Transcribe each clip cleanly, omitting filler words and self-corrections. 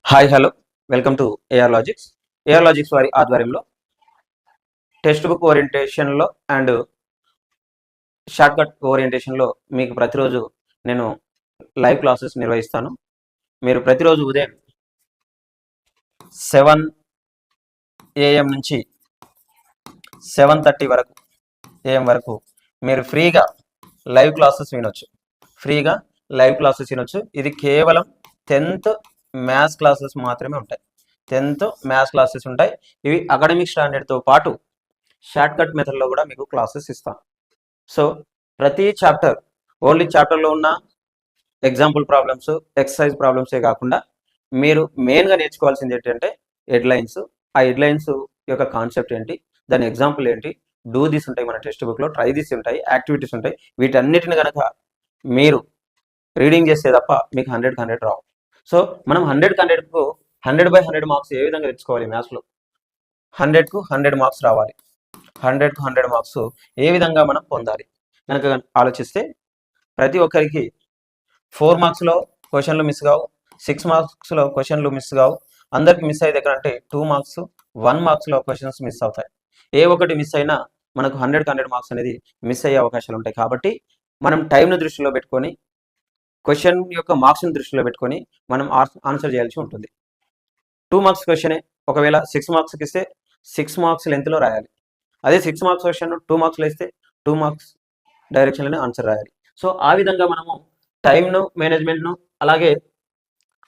Hi hello welcome to AR logics. AR logics వారి ఆధ్వర్యంలో text book ఓరియంటేషన్లో and shortcut ఓరియంటేషన్లో మీకు ప్రతిరోజు నేను లైవ్ క్లాసెస్ నిర్వహిస్తాను. మీరు ప్రతిరోజు ఉదయం 7 AM నుంచి 7:30 వరకు AM వరకు మీరు ఫ్రీగా లైవ్ క్లాసెస్ వినొచ్చు. ఇది కేవలం 10th మ్యాథ్స్ క్లాసెస్ మాత్రమే ఉంటాయి. 10th మ్యాథ్స్ క్లాసెస్ ఉంటాయి. ఇవి అకాడమిక్ స్టాండర్డ్తో పాటు షార్ట్కట్ మెథడ్లో కూడా మీకు క్లాసెస్ ఇస్తాను. సో ప్రతి చాప్టర్ ఓన్లీ చాప్టర్లో ఉన్న ఎగ్జాంపుల్ ప్రాబ్లమ్స్, ఎక్సర్సైజ్ ప్రాబ్లమ్సే కాకుండా మీరు మెయిన్గా నేర్చుకోవాల్సింది ఏంటంటే హెడ్లైన్స్. ఆ హెడ్లైన్స్ యొక్క కాన్సెప్ట్ ఏంటి, దాని ఎగ్జాంపుల్ ఏంటి, డూ దిస్ ఉంటాయి మన టెక్స్ట్ బుక్లో, ట్రై దిస్ ఉంటాయి, యాక్టివిటీస్ ఉంటాయి. వీటన్నిటిని కనుక మీరు రీడింగ్ చేస్తే తప్ప మీకు 100కి 100 రావు. సో మనం 100కి 100కు 100/100 మార్క్స్ ఏ విధంగా తెచ్చుకోవాలి? మ్యాథ్స్లో 100కు 100 మార్క్స్ రావాలి. 100కు 100 మార్క్స్ ఏ విధంగా మనం పొందాలి కనుక ఆలోచిస్తే ప్రతి ఒక్కరికి 4 మార్క్స్లో క్వశ్చన్లు మిస్ కావు, 6 మార్క్స్లో క్వశ్చన్లు మిస్ కావు. అందరికి మిస్ అయ్యేది ఎక్కడ అంటే 2 మార్క్స్, 1 మార్క్స్లో క్వశ్చన్స్ మిస్ అవుతాయి. ఏ ఒకటి మిస్ అయినా మనకు 100కి 100 మార్క్స్ అనేది మిస్ అయ్యే అవకాశాలు ఉంటాయి. కాబట్టి మనం టైంను దృష్టిలో పెట్టుకొని, క్వశ్చన్ యొక్క మార్క్స్ని దృష్టిలో పెట్టుకొని మనం ఆన్సర్ చేయాల్సి ఉంటుంది. 2 మార్క్స్ క్వశ్చనే ఒకవేళ 6 మార్క్స్కి ఇస్తే 6 మార్క్స్ లెంత్లో రాయాలి. అదే 6 మార్క్స్ క్వశ్చన్ 2 మార్క్స్లో ఇస్తే 2 మార్క్స్ డైరెక్షన్లోనే ఆన్సర్ రాయాలి. సో ఆ విధంగా మనము టైంను, మేనేజ్మెంట్ను, అలాగే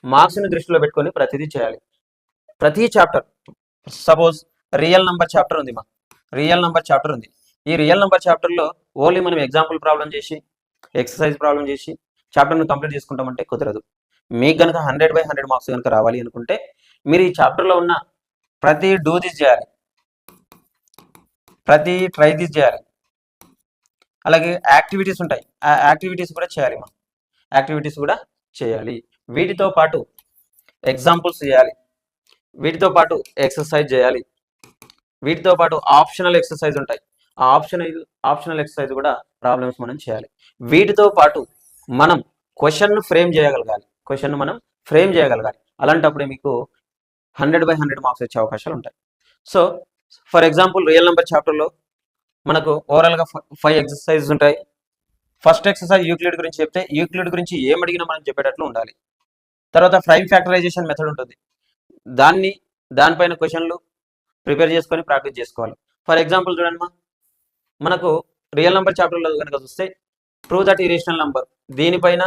మార్క్స్ని దృష్టిలో పెట్టుకొని ప్రతిదీ చేయాలి. ప్రతి chapter, suppose real number chapter ఉంది, ఈ రియల్ నెంబర్ చాప్టర్లో ఓన్లీ మనం ఎగ్జాంపుల్ ప్రాబ్లం చేసి, ఎక్సర్సైజ్ ప్రాబ్లం చేసి చాప్టర్ను కంప్లీట్ చేసుకుంటామంటే కుదరదు. మీకు కనుక 100/100 మార్క్స్ కనుక రావాలి అనుకుంటే మీరు ఈ చాప్టర్లో ఉన్న ప్రతి డూ దిస్ చేయాలి, ప్రతి ట్రై దిస్ చేయాలి. అలాగే యాక్టివిటీస్ ఉంటాయి, ఆ యాక్టివిటీస్ కూడా చేయాలి. వీటితో పాటు ఎగ్జాంపుల్స్ చేయాలి, వీటితో పాటు ఎక్సర్సైజ్ చేయాలి, వీటితో పాటు ఆప్షనల్ ఎక్సర్సైజ్ ఉంటాయి. ఆ ఆప్షనల్ ఎక్సర్సైజ్ కూడా ప్రాబ్లమ్స్ మనం చేయాలి. వీటితో పాటు మనం క్వశ్చన్ను ఫ్రేమ్ చేయగలగాలి. అలాంటప్పుడే మీకు 100/100 మార్క్స్ వచ్చే అవకాశాలు ఉంటాయి. So for example real number చాప్టర్లో మనకు ఓవరాల్గా 5 ఎక్సర్సైజెస్ ఉంటాయి. ఫస్ట్ ఎక్సర్సైజ్ యూక్లిడ్ గురించి చెప్తే, యూక్లిడ్ గురించి ఏం అడిగినా మనం చెప్పేటట్లు ఉండాలి. తర్వాత ప్రైమ్ ఫ్యాక్టరైజేషన్ మెథడ్ ఉంటుంది, దానిపైన క్వశ్చన్లు ప్రిపేర్ చేసుకొని ప్రాక్టీస్ చేసుకోవాలి. ఫర్ ఎగ్జాంపుల్ చూడండి, మనకు రియల్ నెంబర్ చాప్టర్లో కనుక చూస్తే ప్రూవ్ దట్ ఇరేషనల్ నెంబర్, దీనిపైన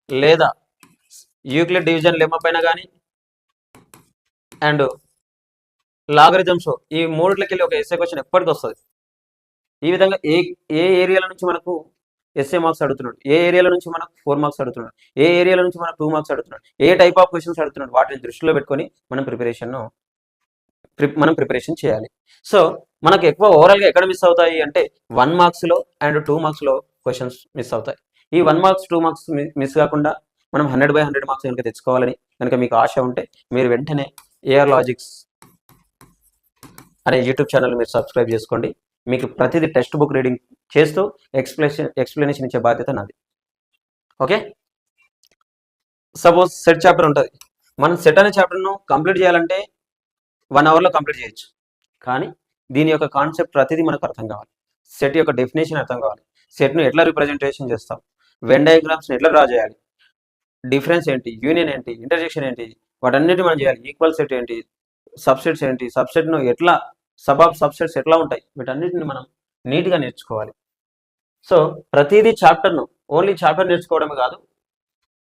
లేదా యూక్లిడ్ డివిజన్ లెమ్మ పైన కానీ అండ్ లాగరిథమ్స్, ఈ మూడిట్లకి వెళ్ళి ఒక ఎస్ఏ క్వశ్చన్ ఎప్పటికీ వస్తుంది. ఈ విధంగా ఏ ఏరియాల నుంచి మనకు ఎస్ఏ మార్క్స్ అడుగుతున్నాడు, ఏ ఏరియాల నుంచి మనకు 4 మార్క్స్ అడుగుతున్నాడు, ఏ ఏరియాల నుంచి మనకు 2 మార్క్స్ అడుగుతున్నాడు, ఏ టైప్ ఆఫ్ క్వశ్చన్స్ అడుగుతున్నాడు, వాటిని దృష్టిలో పెట్టుకొని మనం ప్రిపరేషన్ చేయాలి. సో మనకు ఎక్కువ ఓవరాల్గా ఎక్కడ మిస్ అవుతాయి అంటే 1 మార్క్స్లో అండ్ 2 మార్క్స్లో క్వశ్చన్స్ మిస్ అవుతాయి. ఈ 1 మార్క్స్ 2 మార్క్స్ మిస్ కాకుండా మనం 100/100 మార్క్స్ కనుక తెచ్చుకోవాలని కనుక మీకు ఆశ ఉంటే మీరు వెంటనే ఏఆర్ లాజిక్స్ అనే యూట్యూబ్ ఛానల్ మీరు సబ్స్క్రైబ్ చేసుకోండి. మీకు ప్రతిదీ టెక్స్ట్ బుక్ రీడింగ్ చేస్తూ ఎక్స్ప్లెనేషన్ ఇచ్చే బాధ్యత నాది. ఓకే, సపోజ్ సెట్ చాప్టర్ ఉంటుంది. మనం సెట్ అనే చాప్టర్ను కంప్లీట్ చేయాలంటే 1 అవర్లో కంప్లీట్ చేయొచ్చు. కానీ దీని యొక్క కాన్సెప్ట్ ప్రతిదీ మనకు అర్థం కావాలి. సెట్ యొక్క డెఫినేషన్ అర్థం కావాలి, సెట్ను ఎట్లా రిప్రజెంటేషన్ చేస్తాం, వెన్ డయాగ్రామ్స్ని ఎట్లా డ్రా చేయాలి, డిఫరెన్స్ ఏంటి, యూనియన్ ఏంటి, ఇంటర్జెక్షన్ ఏంటి, వాటన్నిటి మనం చేయాలి. ఈక్వల్ సెట్ ఏంటి, సబ్సెట్స్ ఏంటి, సబ్సెట్ను ఎట్లా, సబ్ ఆఫ్ సబ్సెట్స్ ఎట్లా ఉంటాయి, వీటన్నిటిని మనం నీట్గా నేర్చుకోవాలి. సో ప్రతిదీ చాప్టర్ను ఓన్లీ చాప్టర్ నేర్చుకోవడమే కాదు,